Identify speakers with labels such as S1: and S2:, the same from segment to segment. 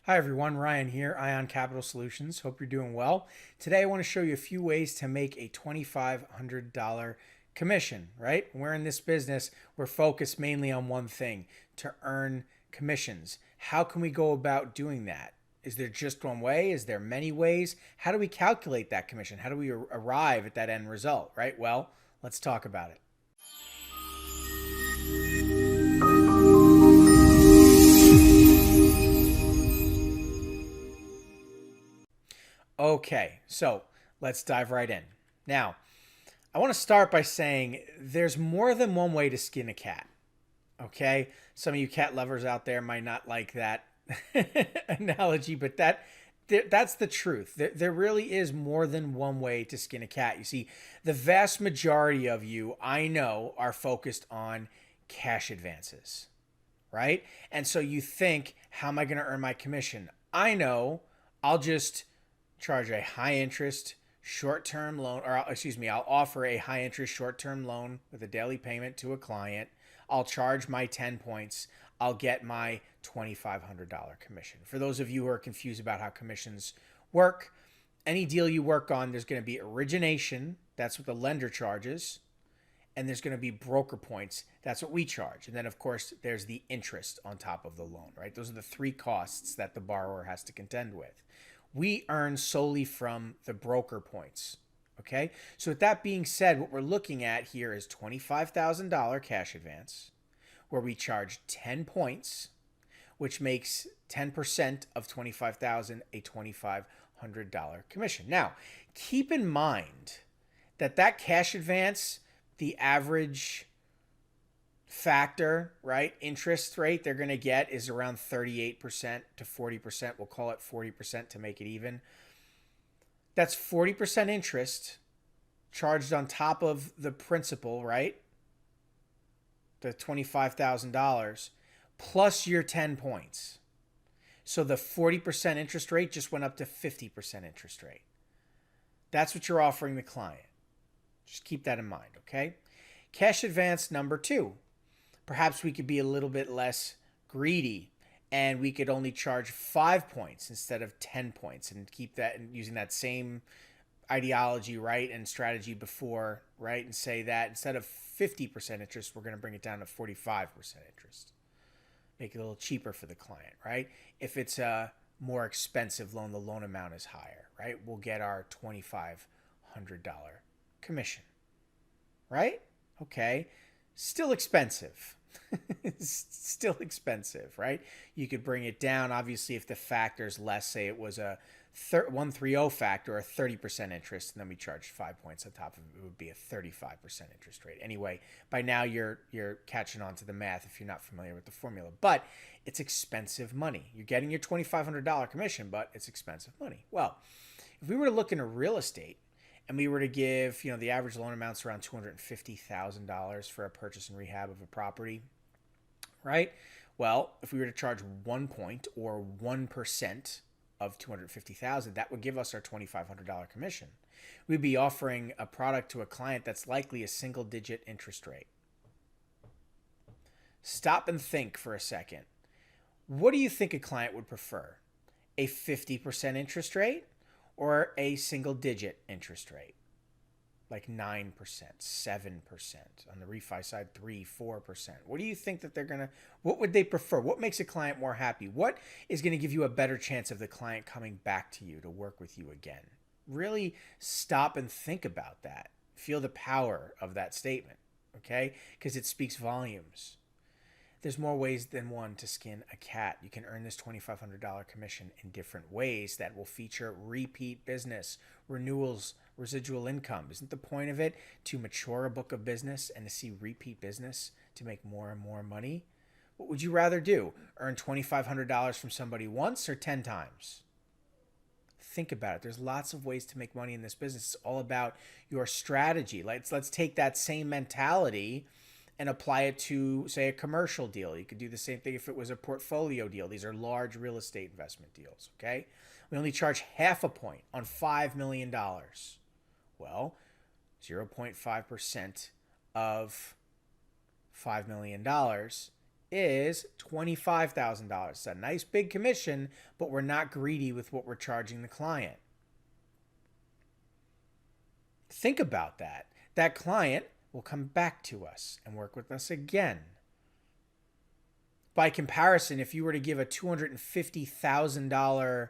S1: Hi everyone, Ryan here, Ion Capital Solutions. Hope you're doing well. Today I want to show you a few ways to make a $2,500 commission, right? We're in this business, we're focused mainly on one thing, to earn commissions. How can we go about doing that? Is there just one way? Is there many ways? How do we calculate that commission? How do we arrive at that end result, right? Well, let's talk about it. Okay, so let's dive right in. Now, I want to start by saying there's more than one way to skin a cat. Okay? Some of you cat lovers out there might not like that analogy, but that's the truth. There really is more than one way to skin a cat. You see, the vast majority of you, I know, are focused on cash advances, right? And so you think, how am I going to earn my commission? I know I'll just charge a high interest short-term loan, or excuse me, I'll offer a high interest short-term loan with a daily payment to a client. I'll charge my 10 points. I'll get my $2,500 commission. For those of you who are confused about how commissions work, any deal you work on, there's going to be origination. That's what the lender charges. And there's going to be broker points. That's what we charge. And then, of course, there's the interest on top of the loan, right? Those are the three costs that the borrower has to contend with. We earn solely from the broker points. Okay. So with that being said, what we're looking at here is $25,000 cash advance where we charge 10 points, which makes 10% of 25,000 a $2,500 commission. Now, keep in mind that cash advance, the average factor, right, interest rate they're going to get is around 38% to 40%. We'll call it 40% to make it even. That's 40% interest charged on top of the principal, right? The $25,000 plus your 10 points. So the 40% interest rate just went up to 50% interest rate. That's what you're offering the client. Just keep that in mind, okay? Cash advance number 2. Perhaps we could be a little bit less greedy and we could only charge 5 points instead of 10 points and keep that and using that same ideology, right, and strategy before, right, and say that instead of 50% interest, we're going to bring it down to 45% interest. Make it a little cheaper for the client, right? If it's a more expensive loan, the loan amount is higher, right? We'll get our $2,500 commission, right? Okay. Still expensive. Still expensive, right? You could bring it down, obviously, if the factor's less. Say it was a 130 factor or 30% interest, and then we charged 5 points on top of it. It would be a 35% interest rate. Anyway, by now you're catching on to the math if you're not familiar with the formula. But it's expensive money. You're getting your $2,500 commission, but it's expensive money. Well, if we were to look into real estate, and we were to give, the average loan amount's around $250,000 for a purchase and rehab of a property, right? Well, if we were to charge 1 point or 1% of $250,000, that would give us our $2,500 commission. We'd be offering a product to a client that's likely a single-digit interest rate. Stop and think for a second. What do you think a client would prefer? A 50% interest rate? Or a single-digit interest rate, like 9%, 7%. On the refi side, 3%, 4%. What do you think that what would they prefer? What makes a client more happy? What is going to give you a better chance of the client coming back to you to work with you again? Really stop and think about that. Feel the power of that statement, okay? Because it speaks volumes. There's more ways than one to skin a cat. You can earn this $2,500 commission in different ways that will feature repeat business, renewals, residual income. Isn't the point of it to mature a book of business and to see repeat business to make more and more money? What would you rather do? Earn $2,500 from somebody once or 10 times? Think about it. There's lots of ways to make money in this business. It's all about your strategy. Let's take that same mentality and apply it to, say, a commercial deal. You could do the same thing if it was a portfolio deal. These are large real estate investment deals, okay? We only charge half a point on $5 million. Well, 0.5% of $5 million is $25,000. It's a nice big commission, but we're not greedy with what we're charging the client. Think about that. That client will come back to us and work with us again. By comparison, if you were to give a $250,000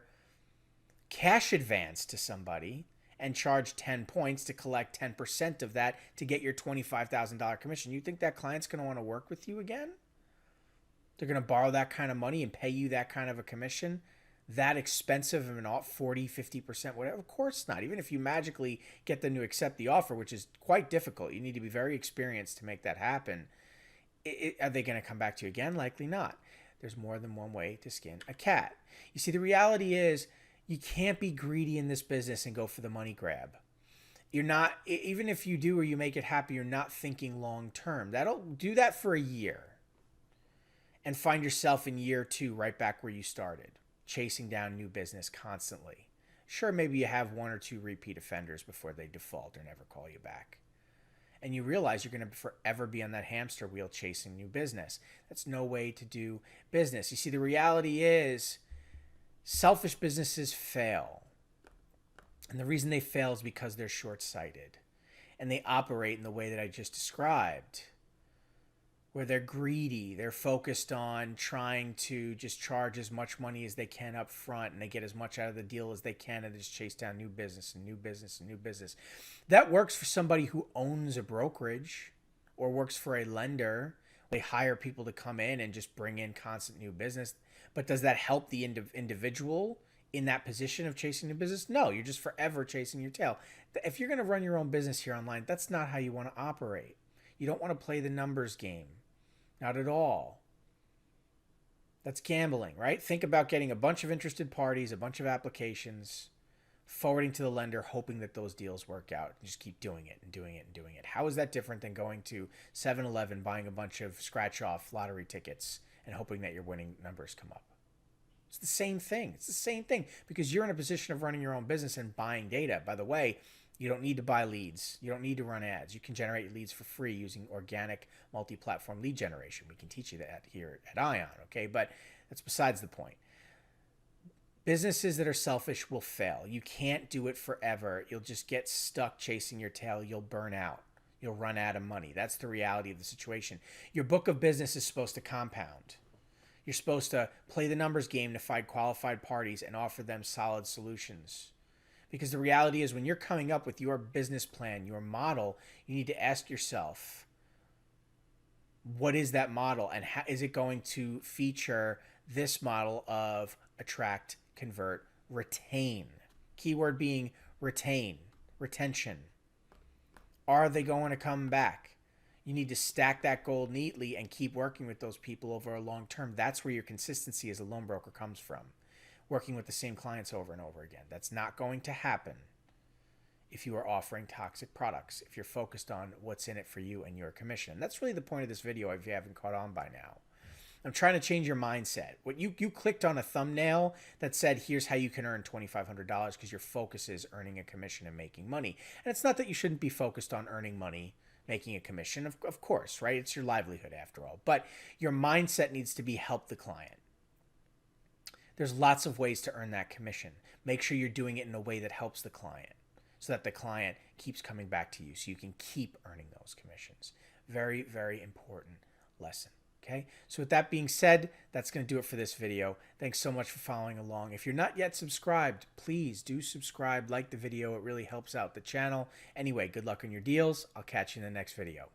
S1: cash advance to somebody and charge 10 points to collect 10% of that to get your $25,000 commission, you think that client's going to want to work with you again? They're going to borrow that kind of money and pay you that kind of a commission? That expensive of an offer, 40, 50%, whatever? Of course not. Even if you magically get them to accept the offer, which is quite difficult, you need to be very experienced to make that happen. Are they going to come back to you again? Likely not. There's more than one way to skin a cat. You see, the reality is you can't be greedy in this business and go for the money grab. You're not, even if you do or you make it happen, you're not thinking long term. That'll do that for a year and find yourself in year 2 right back where you started, chasing down new business constantly. Sure, maybe you have 1 or 2 repeat offenders before they default or never call you back. And you realize you're going to forever be on that hamster wheel chasing new business. That's no way to do business. You see, the reality is selfish businesses fail. And the reason they fail is because they're short-sighted. And they operate in the way that I just described, where they're greedy. They're focused on trying to just charge as much money as they can up front, and they get as much out of the deal as they can, and they just chase down new business and new business and new business. That works for somebody who owns a brokerage or works for a lender. They hire people to come in and just bring in constant new business. But does that help the individual in that position of chasing new business? No, you're just forever chasing your tail. If you're going to run your own business here online, that's not how you want to operate. You don't want to play the numbers game. Not at all. That's gambling, right? Think about getting a bunch of interested parties, a bunch of applications, forwarding to the lender, hoping that those deals work out. And just keep doing it and doing it and doing it. How is that different than going to 7-Eleven, buying a bunch of scratch-off lottery tickets and hoping that your winning numbers come up? It's the same thing. It's the same thing because you're in a position of running your own business and buying data. By the way, you don't need to buy leads. You don't need to run ads. You can generate leads for free using organic multi-platform lead generation. We can teach you that here at Ion, okay? But that's besides the point. Businesses that are selfish will fail. You can't do it forever. You'll just get stuck chasing your tail. You'll burn out. You'll run out of money. That's the reality of the situation. Your book of business is supposed to compound. You're supposed to play the numbers game to find qualified parties and offer them solid solutions. Because the reality is when you're coming up with your business plan, your model, you need to ask yourself, what is that model? And how is it going to feature this model of attract, convert, retain? Keyword being retain, retention. Are they going to come back? You need to stack that goal neatly and keep working with those people over a long term. That's where your consistency as a loan broker comes from. Working with the same clients over and over again. That's not going to happen if you are offering toxic products, if you're focused on what's in it for you and your commission. And that's really the point of this video if you haven't caught on by now. I'm trying to change your mindset. What you clicked on a thumbnail that said, here's how you can earn $2,500 because your focus is earning a commission and making money. And it's not that you shouldn't be focused on earning money, making a commission, of course, right? It's your livelihood after all. But your mindset needs to be help the client. There's lots of ways to earn that commission. Make sure you're doing it in a way that helps the client so that the client keeps coming back to you so you can keep earning those commissions. Very, very important lesson. Okay, so with that being said, that's going to do it for this video. Thanks so much for following along. If you're not yet subscribed, please do subscribe, like the video. It really helps out the channel. Anyway, good luck on your deals. I'll catch you in the next video.